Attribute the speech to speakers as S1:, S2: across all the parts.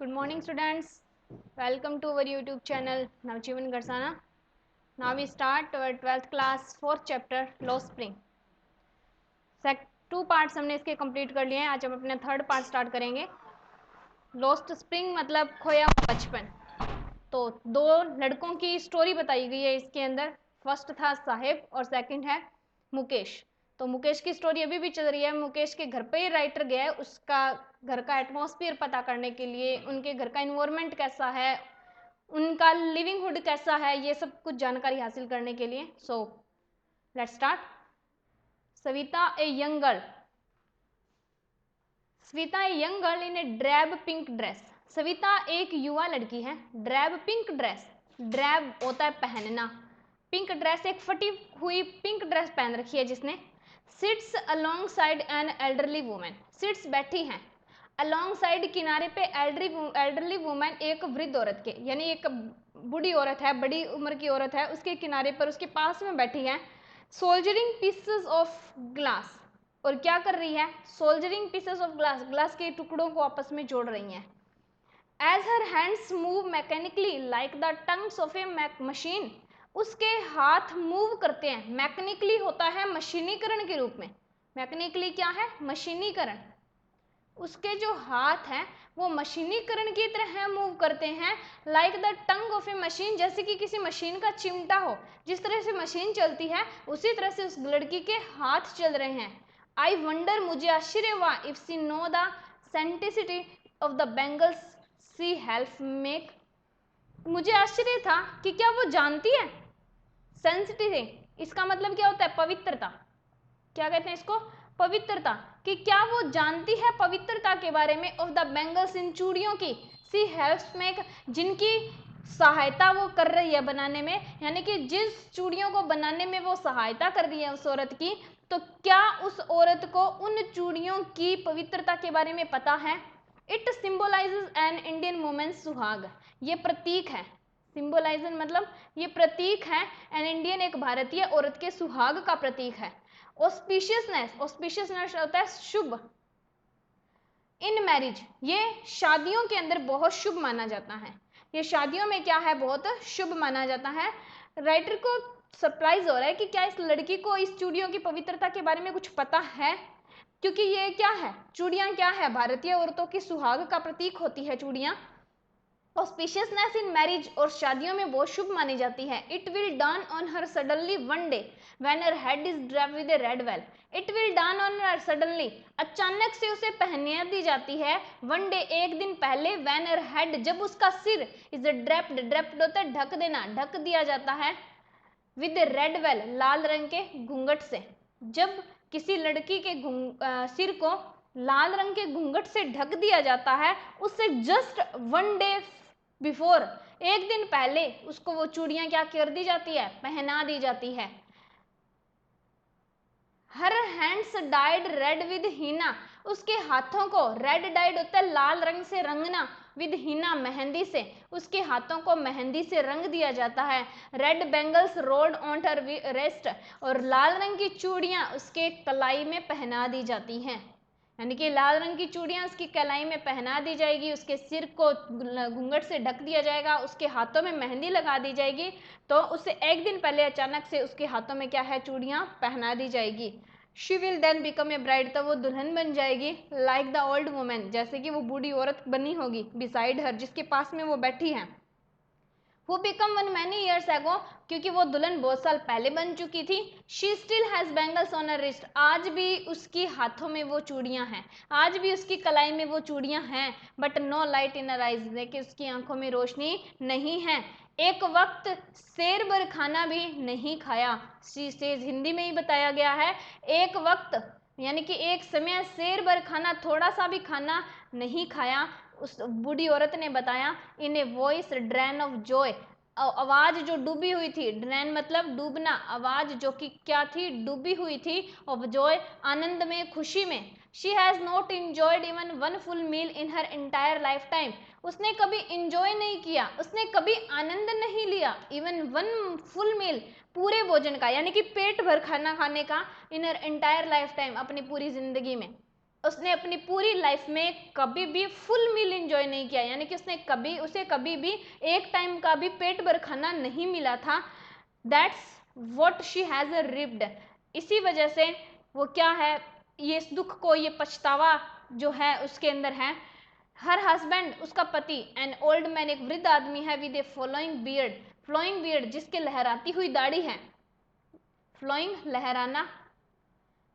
S1: Good morning, students. Welcome to our YouTube channel Navjeevan Garsana. Now we start our 12th class 4th chapter Low Spring. 2 parts हमने इसके complete कर लिए हैं. आज हम अपना 3rd पार्ट स्टार्ट करेंगे. लॉस्ट स्प्रिंग मतलब खोया हुआ बचपन. तो 2 लड़कों की स्टोरी बताई गई है इसके अंदर. फर्स्ट था साहिब और सेकंड है मुकेश. तो मुकेश की स्टोरी अभी भी चल रही है. मुकेश के घर पे ही राइटर गया है उसका घर का एटमॉस्फेयर पता करने के लिए, उनके घर का इन्वायरमेंट कैसा है, उनका लिविंग हुड कैसा है, ये सब कुछ जानकारी हासिल करने के लिए. So let's start. Savita a young girl. Savita a young girl in A drab pink dress. Savita एक युवा लड़की है. Drab pink dress. ड्रैब होता है पहनना. पिंक ड्रेस एक फटी हुई पिंक ड्रेस पहन रखी है जिसने. Sits alongside an elderly women. Sits बैठी हैं. अलोंग साइड किनारे पे एल्डरली वुमेन एक वृद्ध औरत के, यानी एक बूढ़ी औरत है, बड़ी उम्र की औरत है, उसके किनारे पर उसके पास में बैठी है. Soldering pieces of glass. और क्या कर रही है? Soldering pieces of glass. Glass के टुकड़ों को आपस में जोड़ रही हैं. As her hands move mechanically like the tongs of a machine. उसके हाथ मूव करते हैं. मैकेनिकली होता है मशीनीकरण के रूप में. मैकेनिकली क्या है? मशीनीकरण. उसके जो हाथ हैं वो मशीनीकरण की तरह मूव करते हैं. Like the tongue of a machine, जैसे कि किसी मशीन का चिमटा हो. जिस तरह से मशीन चलती है उसी तरह से उस लड़की के हाथ चल रहे हैं. आई वंडर, मुझे आश्चर्य हुआ, if she know the sanctity of the bangles she help make. मुझे आश्चर्य था कि क्या वो जानती है. सेंसिटिव, इसका मतलब क्या होता है? पवित्रता. क्या कहते हैं इसको? पवित्रता. कि क्या वो जानती है पवित्रता के बारे में. ऑफ द बैंगल्स, इन चूड़ियों की. सी हेल्प्स मेक, जिनकी सहायता वो कर रही है बनाने में, यानी कि जिस चूड़ियों को बनाने में वो सहायता कर रही है उस औरत की, तो क्या उस औरत को उन चूड़ियों की पवित्रता के बारे में पता है. It symbolises an Indian women सुहाग. ये प्रतीक है. सिंबलाइजन मतलब ये प्रतीक है. एन इंडियन, एक भारतीय औरत के सुहाग का प्रतीक है. ऑस्पिशियसनेस. ऑस्पिशियसनेस होता है शुभ. इन मैरिज, ये शादियों के अंदर बहुत शुभ माना जाता है. ये शादियों में क्या है? बहुत शुभ माना जाता है. राइटर को सरप्राइज हो रहा है कि क्या इस लड़की को इस चूड़ियों की पवित्रता के बारे में कुछ पता है. क्योंकि ये क्या है? चूड़ियां क्या है? भारतीय औरतों की सुहाग का प्रतीक होती है चूड़ियां. ऑस्पिशियसनेस इन मैरिज, और शादियों में बहुत शुभ मानी जाती है. It will dawn on her suddenly one day when her head is draped with A red well. It will dawn on her suddenly, अचानक से उसे पहना दी जाती है. वन डे, एक दिन पहले. व्हेन हर हेड, जब उसका सिर. इज ड्रेप्ड, ड्रेप्ड होता है ढक देना, ढक दिया जाता है. विद ए रेड वेल, लाल रंग के घूंघट से. जब किसी लड़की के सिर को लाल रंग के घूंघट से ढक दिया जाता है, उससे जस्ट वन डे बिफोर, एक दिन पहले उसको वो चूड़ियां क्या कर दी जाती है? पहना दी जाती है. Her hands dyed red with henna. उसके हाथों को रेड डाइड होता है लाल रंग से रंगना. विद हीना, मेहंदी से. उसके हाथों को मेहंदी से रंग दिया जाता है. Red bangles rolled on her rest, और लाल रंग की चूड़ियां उसके कलाई में पहना दी जाती हैं. यानी कि लाल रंग की चूड़ियां उसकी कलाई में पहना दी जाएगी. उसके सिर को घूंघट से ढक दिया जाएगा. उसके हाथों में मेहंदी लगा दी जाएगी. तो उससे एक दिन पहले अचानक से उसके हाथों में क्या है? चूड़ियां पहना दी जाएगी. She will then become a bride, तो वो दुल्हन बन जाएगी. लाइक द ओल्ड वुमेन, जैसे कि वो बूढ़ी औरत बनी होगी. बिसाइड हर, जिसके पास में वो बैठी है. Who become one many years ago, क्योंकि वो दुल्हन बहुत साल पहले बन चुकी थी. She still has bangles on her wrist, आज भी उसकी हाथों में वो चूड़ियां हैं. आज भी उसकी कलाई में वो चूड़ियां हैं. But no light in her eyes, लेकिन उसकी आंखों में रोशनी नहीं है. एक वक्त शेर भर खाना भी नहीं खाया. She says, हिंदी में ही बताया गया है. एक वक्त यानी कि एक समय शेर भर खाना, थोड़ा सा भी खाना नहीं खाया. उस बूढ़ी औरत ने बताया. In a voice drained of joy, आवाज जो डूबी हुई थी. ड्रेन मतलब डूबना. आवाज जो कि क्या थी? डूबी हुई थी. ऑफ जॉय, आनंद में, खुशी में. She has not enjoyed even one full meal in her entire life time. उसने कभी इंजॉय नहीं किया, उसने कभी आनंद नहीं लिया. इवन वन फुल मील, पूरे भोजन का, यानी कि पेट भर खाना खाने का. इन हर एंटायर लाइफ टाइम, अपनी पूरी जिंदगी में. उसने अपनी पूरी लाइफ में कभी भी फुल मील एंजॉय नहीं किया, यानी कि उसे कभी भी एक टाइम का भी पेट भर खाना नहीं मिला था। That's what she has ripped. इसी वजह से वो क्या है, ये इस दुख को, ये पछतावा जो है उसके अंदर है। हर हस्बैंड, उसका पति, एन ओल्ड मैन, एक वृद्ध आदमी है, विद ए फ्लोइंग बियर्ड, जिसके लहराती हुई दाढ़ी है, फ्लोइंग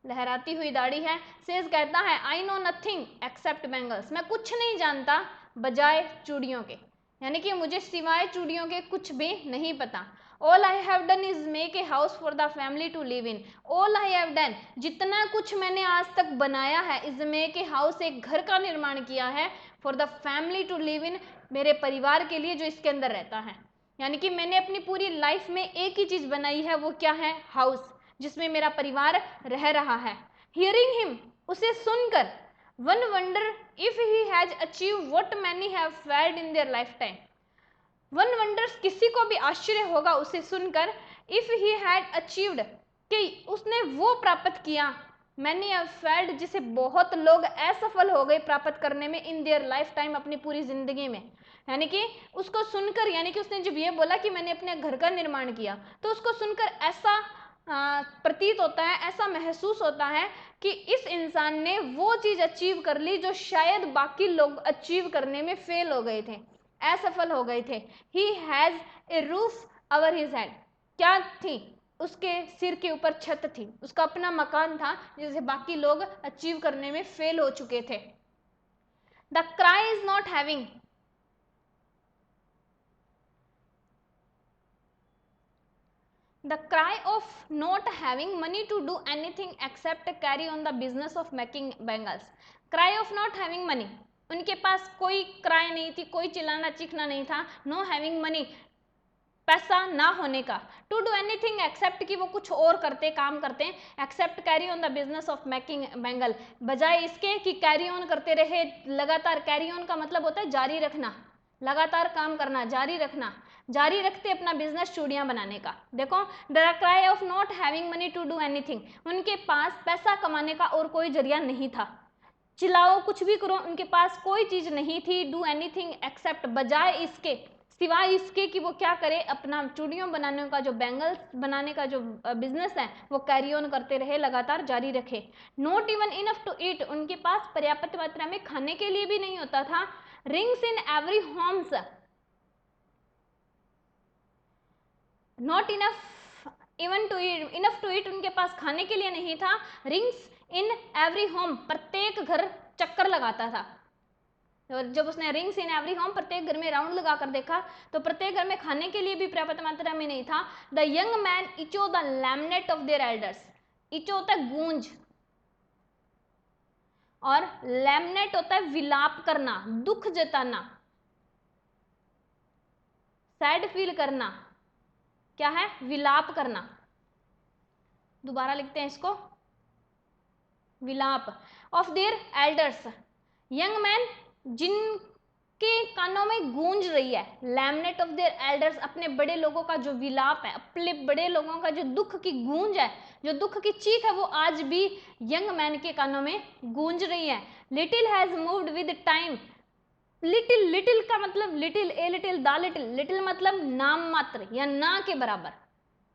S1: लहराती हुई दाढ़ी है। सेज कहता है, I know nothing accept bangles, मैं कुछ नहीं जानता बजाय चूड़ियों के, यानी कि मुझे सिवाय चूड़ियों के कुछ भी नहीं पता। All I have done is make a house for the family to live in. All I have done, जितना कुछ मैंने आज तक बनाया है, इज मेक ए हाउस, एक घर का निर्माण किया है, for the family to live in, मेरे परिवार के लिए जो इसके अंदर रहता है। यानी कि मैंने अपनी पूरी लाइफ में एक ही चीज बनाई है, वो क्या है, हाउस, जिसमें मेरा परिवार रह रहा है। हियरिंग हिम, उसे सुनकर, one wonder if he has achieve what many have failed in their life time. One wonders, किसी को भी आश्चर्य होगा उसे सुनकर, इफ ही हैड अचीव्ड, कि उसने वो प्राप्त किया, मैनी हैव फेल्ड, जिसे बहुत लोग असफल हो गए प्राप्त करने में, इन देयर लाइफ टाइम, अपनी पूरी जिंदगी में। यानी कि उसको सुनकर, यानी कि उसने जब ये बोला कि मैंने अपने घर का निर्माण किया, तो उसको सुनकर ऐसा प्रतीत होता है, ऐसा महसूस होता है कि इस इंसान ने वो चीज अचीव कर ली जो शायद बाकी लोग अचीव करने में फेल हो गए थे, असफल हो गए थे। He has a roof over his head, क्या थी, उसके सिर के ऊपर छत थी, उसका अपना मकान था, जिसे बाकी लोग अचीव करने में फेल हो चुके थे। The cry is not having, the cry of not having money to do anything except carry on the business of making bangles. cry of not having money, उनके पास कोई क्राई नहीं थी, कोई चिल्लाना चीखना नहीं था, नो हैविंग मनी, पैसा ना होने का, टू डू एनीथिंग एक्सेप्ट, कि वो कुछ और करते, काम करते हैं, except carry on the business of making bangle, बजाय इसके कि कैरी ऑन करते रहे लगातार। कैरी ऑन का मतलब होता है जारी रखना, लगातार काम करना, जारी रखना, जारी रखते अपना बिजनेस चूड़ियां बनाने का। देखो, the cry of not having money to do anything, उनके पास पैसा कमाने का और कोई जरिया नहीं था, चिल्लाओ कुछ भी करो, उनके पास कोई चीज नहीं थी, डू एनीथिंग एक्सेप्ट, बजाय इसके, सिवाय इसके कि वो क्या करे, अपना चूड़ियों बनाने का, जो बैंगल्स बनाने का जो बिजनेस है, वो कैरी ऑन करते रहे, लगातार जारी रखे। Not even enough to eat, उनके पास पर्याप्त मात्रा में खाने के लिए भी नहीं होता था। Rings in every homes, not enough even to eat, enough to eat, उनके पास खाने के लिए नहीं था। रिंग्स इन एवरी होम, प्रत्येक घर चक्कर लगाता था। और जब उसने रिंग्स इन एवरी होम, प्रत्येक घर में राउंड लगाकर देखा, तो प्रत्येक घर में खाने के लिए भी पर्याप्त मात्रा में नहीं था। The young man echo the lament of their elders, echo होता है गूंज, और लैमनेट होता है विलाप करना, दुख जताना, सैड फील करना, क्या है, विलाप करना। दोबारा लिखते हैं इसको, विलाप of their elders, young man, जिनके कानों में गूंज रही है, लैमनेट ऑफ देयर एल्डर्स, अपने बड़े लोगों का जो विलाप है, अपने बड़े लोगों का जो दुख की गूंज है, जो दुख की चीख है, वो आज भी यंग मैन के कानों में गूंज रही है। Little has moved with time, little, little का मतलब little, a little, the little, little मतलब नाम मात्र या ना के बराबर,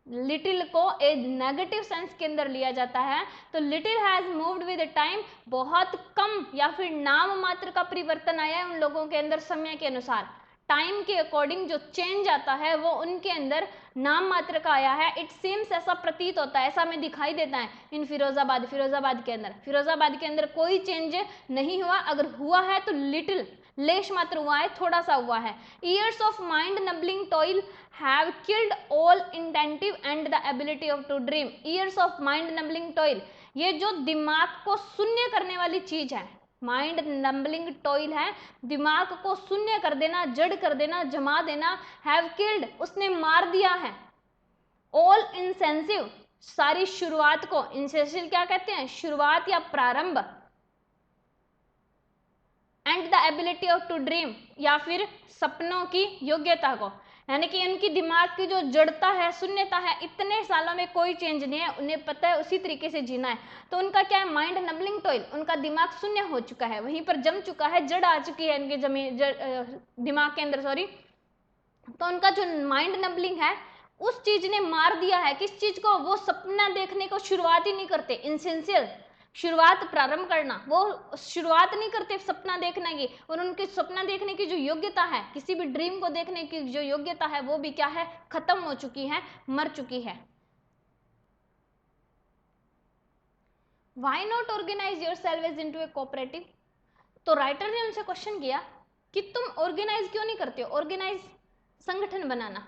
S1: लिटिल को ए नेगेटिव सेंस के अंदर लिया जाता है, तो little has moved with time, बहुत कम या फिर नाम मात्र का परिवर्तन आया है उन लोगों के अंदर, समय के अनुसार, टाइम के अकॉर्डिंग जो चेंज आता है वो उनके अंदर नाम मात्र का आया है। इट सीम्स, ऐसा प्रतीत होता है, ऐसा हमें दिखाई देता है। इन फिरोजाबाद, फिरोजाबाद के अंदर कोई चेंज नहीं हुआ, अगर हुआ है तो लिटिल, लेश मात्र हुआ है, थोड़ा सा हुआ है। Years of mind numbing toil have killed all incentive and the ability of to dream. Years of mind numbing toil, ये जो दिमाग को शून्य करने वाली चीज है, माइंड नंबलिंग टॉयल है, दिमाग को शून्य कर देना, जड़ कर देना, जमा देना। हैव किल्ड, उसने मार दिया है। ऑल इंसेंसिव, सारी शुरुआत को, इंसेंसिव क्या कहते हैं, शुरुआत या प्रारंभ। And the ability of to dream, या फिर सपनों की योग्यता को। यानी कि उनकी दिमाग की जो जड़ता है, शून्यता है, इतने सालों में कोई चेंज नहीं है, उन्हें पता है उसी तरीके से जीना है। तो उनका क्या है, माइंड नबलिंग टॉयल, उनका दिमाग शून्य हो चुका है, वहीं पर जम चुका है, जड़ आ चुकी है उनके दिमाग के अंदर, सॉरी। तो उनका जो माइंड नबलिंग है उस चीज ने मार दिया है, किस चीज को, वो सपना देखने को शुरुआत ही नहीं करते, इनसेंशियल, शुरुआत प्रारंभ करना, वो शुरुआत नहीं करते सपना देखने की। और उनके सपना देखने की जो योग्यता है, किसी भी ड्रीम को देखने की जो योग्यता है, वो भी क्या है, खत्म हो चुकी है, मर चुकी है। Why not organize yourself as into a cooperative? तो राइटर ने उनसे क्वेश्चन किया कि तुम ऑर्गेनाइज क्यों नहीं करते हो, ऑर्गेनाइज संगठन बनाना,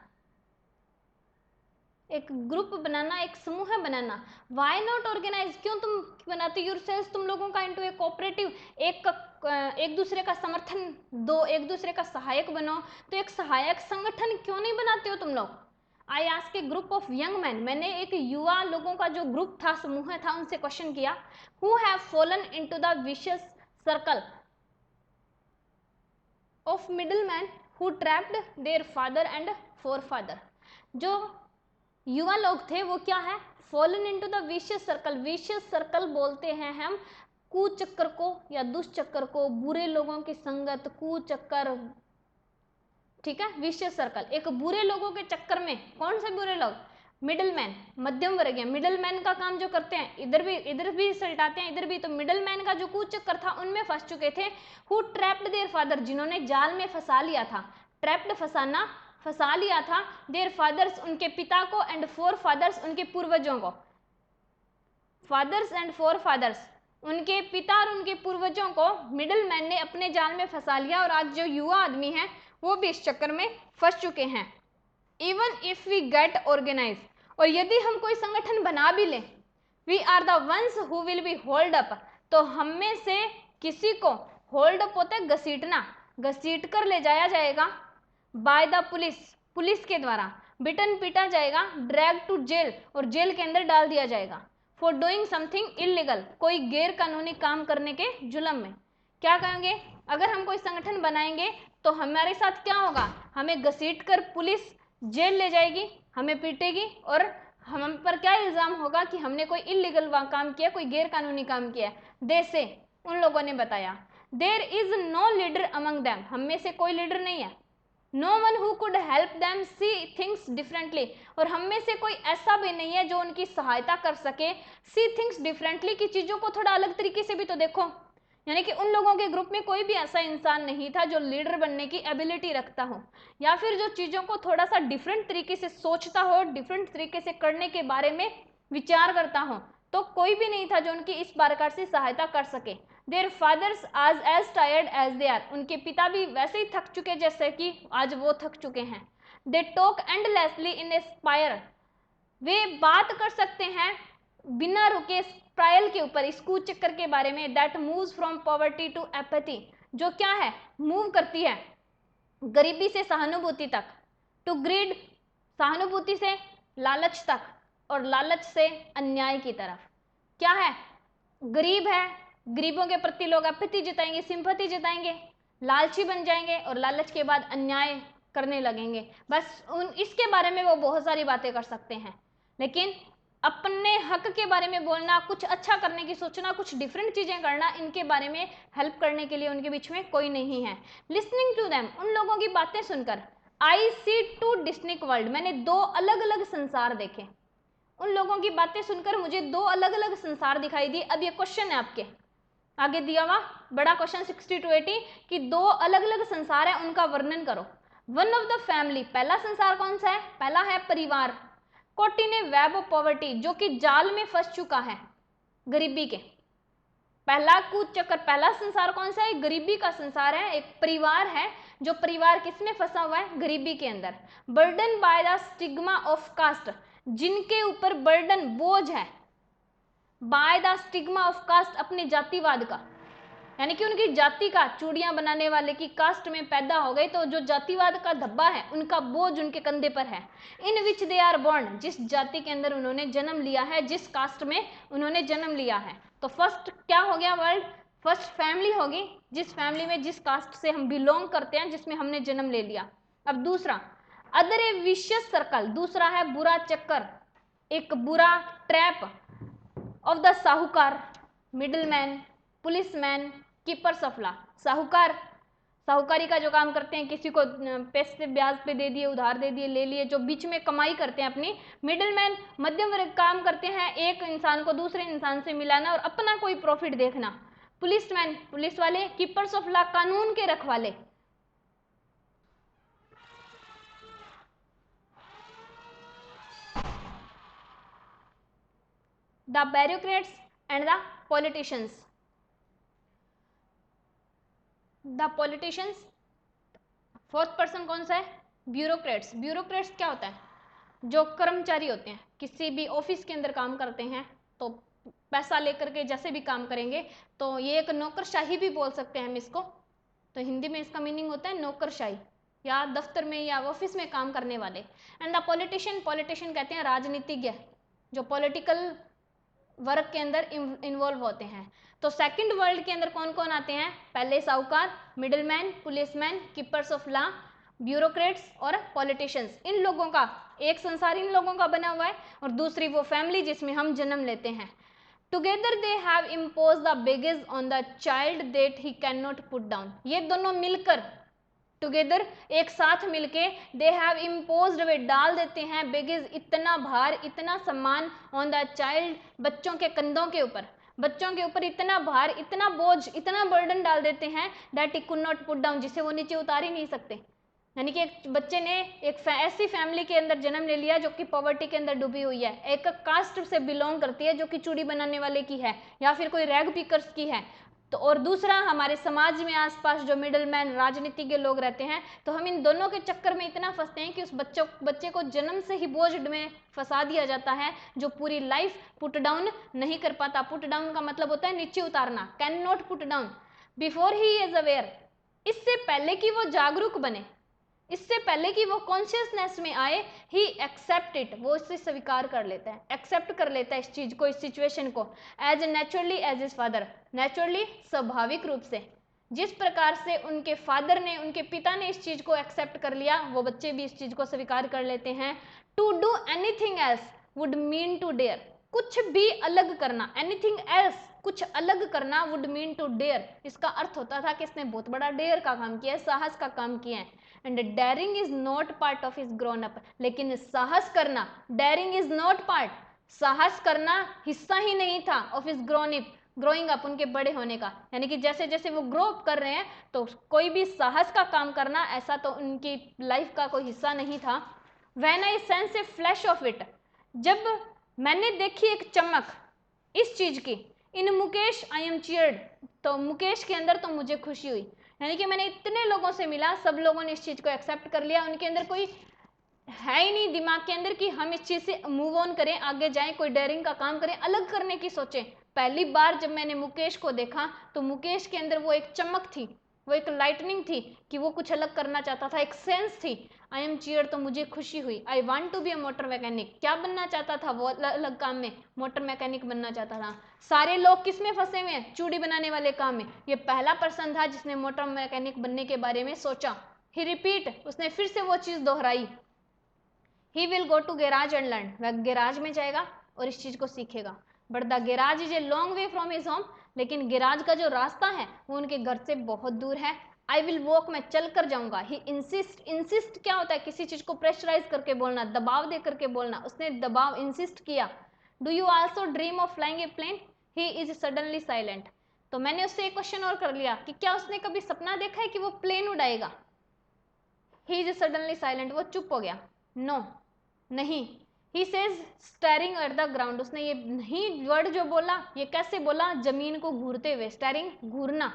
S1: एक ग्रुप बनाना, एक समूह बनाना। वाई नॉट ऑर्गेनाइज, क्यों तुम बनाते योरसेल्फ, तुम लोगों का इनटू ए कोऑपरेटिव, एक दूसरे का समर्थन दो, एक दूसरे का सहायक बनो। तो एक सहायक संगठन क्यों नहीं बनाते हो तुम लोग? I ask A group of young man, मैंने एक युवा लोगों का जो ग्रुप था, समूह था, उनसे क्वेश्चन किया, who have fallen into the vicious circle of middle man who trapped their father and forefather. जो युवा लोग थे वो क्या है, fallen into the vicious circle, vicious circle बोलते हैं हम कुचक्कर को या दुष्चक्कर को, बुरे लोगों की संगत, कुचक्कर, ठीक है, विशियस सर्कल, एक बुरे लोगों के चक्कर में। कौन से बुरे लोग, मिडिल मैन, मध्यम वर्गीय, मिडिल मैन का काम जो करते हैं, इधर भी सलटाते हैं, इधर भी, तो मिडिल मैन का जो कुचक्कर था उनमें फंस चुके थे। हु ट्रैप्ड देयर फादर, जिन्होंने जाल में फंसा लिया था, ट्रैप्ड फंसाना, फंसा लिया था, देयर फादर्स, उनके पिता को, एंड फोर फादर्स, उनके पूर्वजों को, फादर्स एंड फोर फादर्स, उनके पिता और उनके पूर्वजों को मिडिल मैन ने अपने जाल में फंसा लिया। और आज जो युवा आदमी है वो भी इस चक्कर में फंस चुके हैं। Even if we get organise, और यदि हम कोई संगठन बना भी लें, we are the ones who will be hold up, तो हम में से किसी को, होल्ड अप होता है घसीटना, घसीट कर ले जाया जाएगा, बाय द पुलिस, पुलिस के द्वारा, बिटन पीटा जाएगा, ड्रैग टू जेल, और जेल के अंदर डाल दिया जाएगा, फॉर डूइंग समथिंग इलीगल, कोई गैर कानूनी काम करने के जुल्म में। क्या कहेंगे, अगर हम कोई संगठन बनाएंगे तो हमारे साथ क्या होगा, हमें घसीट कर पुलिस जेल ले जाएगी, हमें पीटेगी, और हम पर क्या इल्जाम होगा कि हमने कोई इलीगल काम किया, कोई गैर कानूनी काम किया। देश से उन लोगों ने बताया, there is no leader among them, हम में से कोई लीडर नहीं है, no one who could help them see things differently, और हम में से कोई ऐसा भी नहीं है जो उनकी सहायता कर सके, सी थिंग्स डिफरेंटली, की चीजों को थोड़ा अलग तरीके से भी तो देखो। यानी कि उन लोगों के ग्रुप में कोई भी ऐसा इंसान नहीं था जो लीडर बनने की एबिलिटी रखता हो, या फिर जो चीजों को थोड़ा सा डिफरेंट तरीके से सोचता हो, डिफरेंट तरीके से करने के बारे में विचार करता हो, तो कोई भी नहीं था जो उनकी इस प्रकार से सहायता कर सके। देयर फादर्स आज as tired as they are, उनके पिता भी वैसे ही थक चुके जैसे कि आज वो थक चुके हैं। They talk endlessly in a spire, वे बात कर सकते हैं बिना रुके ट्रायल के ऊपर, इस कुचक्कर के बारे में, that moves from poverty to apathy, जो क्या है, मूव करती है गरीबी से सहानुभूति तक, टू ग्रीड, सहानुभूति से लालच तक, और लालच से अन्याय की तरफ। क्या है, गरीब है, गरीबों के प्रति लोग एपैथी जताएंगे, सिंपैथी जताएंगे, लालची बन जाएंगे, और लालच के बाद अन्याय करने लगेंगे। बस इसके बारे में वो बहुत सारी बातें कर सकते हैं, लेकिन अपने हक के बारे में बोलना, कुछ अच्छा करने की सोचना, कुछ डिफरेंट चीजें करना, इनके बारे में हेल्प करने के लिए उनके बीच में कोई नहीं है। लिसनिंग टू देम, उन लोगों की बातें सुनकर, आई सी टू डिस्टिंक्ट वर्ल्ड, मैंने दो अलग अलग संसार देखे। उन लोगों की बातें सुनकर मुझे दो अलग अलग संसार दिखाई दिए। अब ये क्वेश्चन है आपके आगे दिया हुआ बड़ा क्वेश्चन 60 to 80 कि दो अलग अलग संसार है, उनका वर्णन करो। वन ऑफ द फैमिली, पहला संसार कौन सा है, पहला है परिवार, caught in a web of poverty, जो कि जाल में फंस चुका है गरीबी के। पहला कुचक्कर, पहला संसार कौन सा है, गरीबी का संसार है, एक परिवार है, जो परिवार किसमें फंसा हुआ है, गरीबी के अंदर। Burden by the stigma of caste, जिनके ऊपर बर्डन, बोझ है, by the stigma of caste, अपने जातिवाद का, यानी कि उनकी जाति का, चूड़ियां बनाने वाले की कास्ट में पैदा हो गए, तो जो जातिवाद का धब्बा है, उनका बोझ उनके कंधे पर है। इन विच दे आर बोर्न, जिस जाति के अंदर उन्होंने जन्म लिया है, जिस कास्ट में उन्होंने जन्म लिया है। तो फर्स्ट क्या हो गया वर्ल्ड, फर्स्ट फैमिली होगी, जिस फैमिली में, जिस कास्ट से हम बिलोंग करते हैं, जिसमें हमने जन्म ले लिया। अब दूसरा, अदर ए विशियस सर्कल, दूसरा है बुरा चक्कर, एक बुरा ट्रैप ऑफ द साहूकार, middleman, policeman, keepers of law. साहूकार, साहूकारी का जो काम करते हैं, किसी को पैसे ब्याज पे दे दिए, उधार दे दिए, ले लिए, जो बीच में कमाई करते हैं अपनी। मिडिलमैन, मध्यम वर्ग काम करते हैं, एक इंसान को दूसरे इंसान से मिलाना और अपना कोई प्रॉफिट देखना। पुलिसमैन, पुलिस वाले। कीपर्स ऑफ लॉ, कानून के रखवाले। The bureaucrats and the politicians. The politicians, fourth person कौन सा है? ब्यूरोक्रेट्स। ब्यूरोक्रेट्स क्या होता है? जो कर्मचारी होते हैं, किसी भी ऑफिस के अंदर काम करते हैं, तो पैसा लेकर के जैसे भी काम करेंगे, तो ये एक नौकरशाही भी बोल सकते हैं हम इसको। तो हिंदी में इसका मीनिंग होता है नौकरशाही, या दफ्तर में या ऑफिस में काम करने वाले। एंड द पॉलिटिशियन, पॉलिटिशियन कहते हैं राजनीतिज्ञ, जो पॉलिटिकल वर्क के अंदर इन्वॉल्व होते हैं। तो सेकंड वर्ल्ड के अंदर कौन कौन आते हैं? पहले साहूकार, middleman, policeman, keepers of law, bureaucrats और पॉलिटिशियंस। इन लोगों का एक संसार इन लोगों का बना हुआ है, और दूसरी वो फैमिली जिसमें हम जन्म लेते हैं। Together they have impose the baggage on the child that he can not put down. ये दोनों मिलकर, टुगेदर, एक साथ मिलके, दे हैव इम्पोज्ड, वे डाल देते हैं, बेगेज, इतना भार, इतना सम्मान, ऑन द चाइल्ड, बच्चों के कंधों के ऊपर, बच्चों के ऊपर इतना भार, इतना बोझ, इतना बर्डन डाल देते हैं, that he could not put down, जिसे वो नीचे उतार ही नहीं सकते। यानी कि एक बच्चे ने एक ऐसी फैमिली के अंदर जन्म ले लिया जो कि पॉवर्टी के अंदर डूबी हुई है, एक कास्ट से बिलोंग करती है जो कि चूड़ी बनाने वाले की है, या फिर कोई रैग पिकर्स की है। तो और दूसरा, हमारे समाज में आसपास जो मिडलमैन, राजनीति के लोग रहते हैं। तो हम इन दोनों के चक्कर में इतना फंसते हैं कि उस बच्चे को जन्म से ही बोझ में फंसा दिया जाता है, जो पूरी लाइफ पुट डाउन नहीं कर पाता। पुट डाउन का मतलब होता है नीचे उतारना, can not put down, before he is aware, इससे पहले कि वो जागरूक बने, इससे पहले कि वो कॉन्शियसनेस में आए, ही एक्सेप्ट इट, वो इसे स्वीकार कर लेता है, एक्सेप्ट कर लेता है इस चीज को, इस सिचुएशन को, as naturally as his father, naturally, स्वाभाविक रूप से, जिस प्रकार से उनके फादर ने, उनके पिता ने इस चीज को एक्सेप्ट कर लिया, वो बच्चे भी इस चीज को स्वीकार कर लेते हैं। To do anything else would mean to dare, कुछ भी अलग करना, एनीथिंग एल्स, कुछ अलग करना, वुड मीन टू डेयर, इसका अर्थ होता था कि इसने बहुत बड़ा डेयर का काम किया है, साहस का काम किया है। And daring is not part of his grown up, लेकिन साहस करना, डेयरिंग इज नॉट पार्ट, साहस करना हिस्सा ही नहीं था ऑफ हिज ग्रोइंग अप, उनके बड़े होने का। यानी कि जैसे जैसे वो ग्रो अप कर रहे हैं, तो कोई भी साहस का काम करना ऐसा तो उनकी लाइफ का कोई हिस्सा नहीं था। When I sense A flash of it, जब मैंने देखी एक चमक इस चीज की, इन मुकेश आई एम चीयर्ड, तो मुकेश के अंदर तो मुझे खुशी हुई। यानी कि मैंने इतने लोगों से मिला, सब लोगों ने इस चीज को एक्सेप्ट कर लिया, उनके अंदर कोई है ही नहीं दिमाग के अंदर कि हम इस चीज से मूव ऑन करें, आगे जाएं, कोई डेयरिंग का काम करें, अलग करने की सोचें। पहली बार जब मैंने मुकेश को देखा, तो मुकेश के अंदर वो एक चमक थी, वो एक लाइटनिंग थी कि वो कुछ अलग करना चाहता था, एक सेंस थी। आई एम चीयर, तो मुझे खुशी हुई। I want to be a motor mechanic, क्या बनना चाहता था वो? अलग काम में मोटर मैकेनिक बनना चाहता था। सारे लोग किस में फंसे हुए हैं? चूड़ी बनाने वाले काम में। ये पहला पर्सन था जिसने मोटर मैकेनिक बनने के बारे में सोचा। ही रिपीट, उसने फिर से वो चीज दोहराई। He will go to garage and learn, वह गैराज में जाएगा और इस चीज को सीखेगा। But the garage is a long way from his home, लेकिन गैराज का जो रास्ता है वो उनके घर से बहुत दूर है। आई विल वॉक, मैं चल कर जाऊंगा। ही इंसिस्ट, इंसिस्ट क्या होता है? किसी चीज को प्रेशराइज करके बोलना, दबाव दे करके बोलना, उसने दबाव, इंसिस्ट किया। Do you also dream of flying a plane? He is suddenly silent, तो मैंने उससे एक क्वेश्चन और कर लिया कि क्या उसने कभी सपना देखा है कि वो प्लेन उड़ाएगा? ही इज सडनली साइलेंट, वो चुप हो गया। नो, नहीं। He says staring at the ground, उसने ये नहीं वर्ड जो बोला, ये कैसे बोला? जमीन को घूरते हुए, स्टेरिंग, घूरना,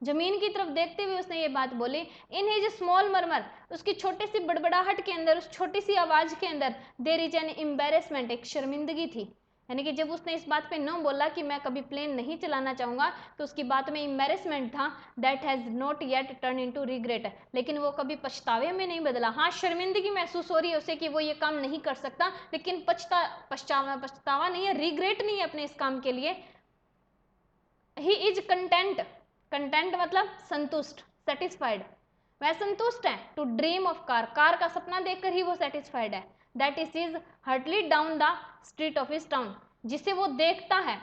S1: जमीन की तरफ देखते हुए उसने ये बात बोली। इन हिज स्मॉल मर्मर, उसकी छोटी सी बड़बड़ाहट के अंदर, उस छोटी सी आवाज के अंदर, देयर इज एन एम्बेरसमेंट, एक शर्मिंदगी थी। यानी कि जब उसने इस बात पे नो बोला कि मैं कभी प्लेन नहीं चलाना चाहूंगा, तो उसकी बात में एम्बेरसमेंट था। That has not yet turn into regret, लेकिन वो कभी पछतावे में नहीं बदला। हाँ, शर्मिंदगी महसूस हो रही है उसे कि वो ये काम नहीं कर सकता, लेकिन पछतावा नहीं है, रिग्रेट नहीं है अपने इस काम के लिए। ही इज कंटेंट, कंटेंट मतलब संतुष्ट, सेटिस्फाइड। वह संतुष्ट है। To dream of car, car का सपना देखकर ही वो सेटिस्फाइड है। That is is hurtling down the street of his town, जिसे वो देखता है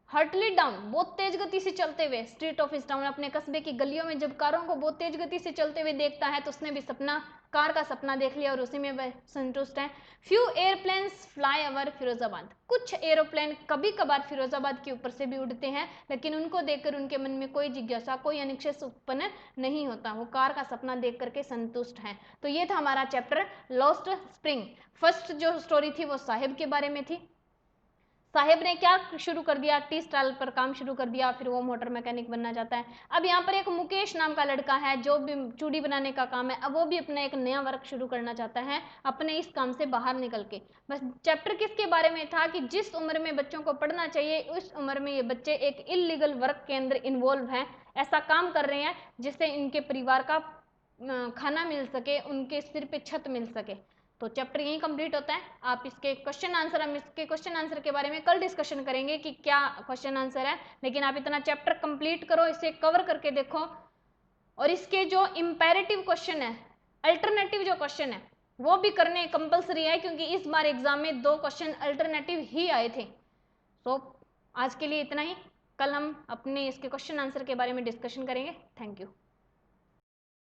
S1: हर्टली डाउन, बहुत तेज गति से चलते हुए, स्ट्रीट ऑफ हिज टाउन, अपने कस्बे की गलियों में जब कारों को बहुत तेज गति से चलते हुए देखता है तो उसने भी सपना, कार का सपना देख लिया और उसी में वह संतुष्ट है। Few airplanes fly over Firozabad, कुछ एरोप्लेन कभी कभार फिरोजाबाद के ऊपर से भी उड़ते हैं, लेकिन उनको देखकर उनके मन में कोई जिज्ञासा, कोई अनिश्चित उत्पन्न नहीं होता, वो कार का सपना देख करके संतुष्ट है। तो ये था हमारा चैप्टर लॉस्ट स्प्रिंग। फर्स्ट जो स्टोरी थी वो साहिब के बारे में थी। साहिब ने क्या शुरू कर दिया, टी स्टॉल पर काम शुरू कर दिया, फिर वो मोटर मैकेनिक बनना चाहता है। अब यहाँ पर एक मुकेश नाम का लड़का है जो भी चूड़ी बनाने का काम है, अब वो भी अपना एक नया वर्क शुरू करना चाहता है अपने इस काम से बाहर निकल के। बस चैप्टर किसके बारे में था कि जिस उम्र में बच्चों को पढ़ना चाहिए उस उम्र में ये बच्चे एक इलीगल वर्क के अंदर इन्वॉल्व हैं, ऐसा काम कर रहे हैं जिससे इनके परिवार का खाना मिल सके, उनके सिर पे छत मिल सके। तो चैप्टर यही कंप्लीट होता है। आप इसके क्वेश्चन आंसर, हम इसके क्वेश्चन आंसर के बारे में कल डिस्कशन करेंगे कि क्या क्वेश्चन आंसर है, लेकिन आप इतना चैप्टर कंप्लीट करो, इसे कवर करके देखो, और इसके जो इंपेरेटिव क्वेश्चन है, अल्टरनेटिव जो क्वेश्चन है वो भी करने कंपलसरी है, क्योंकि इस बार एग्जाम में 2 क्वेश्चन अल्टरनेटिव ही आए थे। तो आज के लिए इतना ही, कल हम अपने इसके क्वेश्चन आंसर के बारे में डिस्कशन करेंगे। Thank you.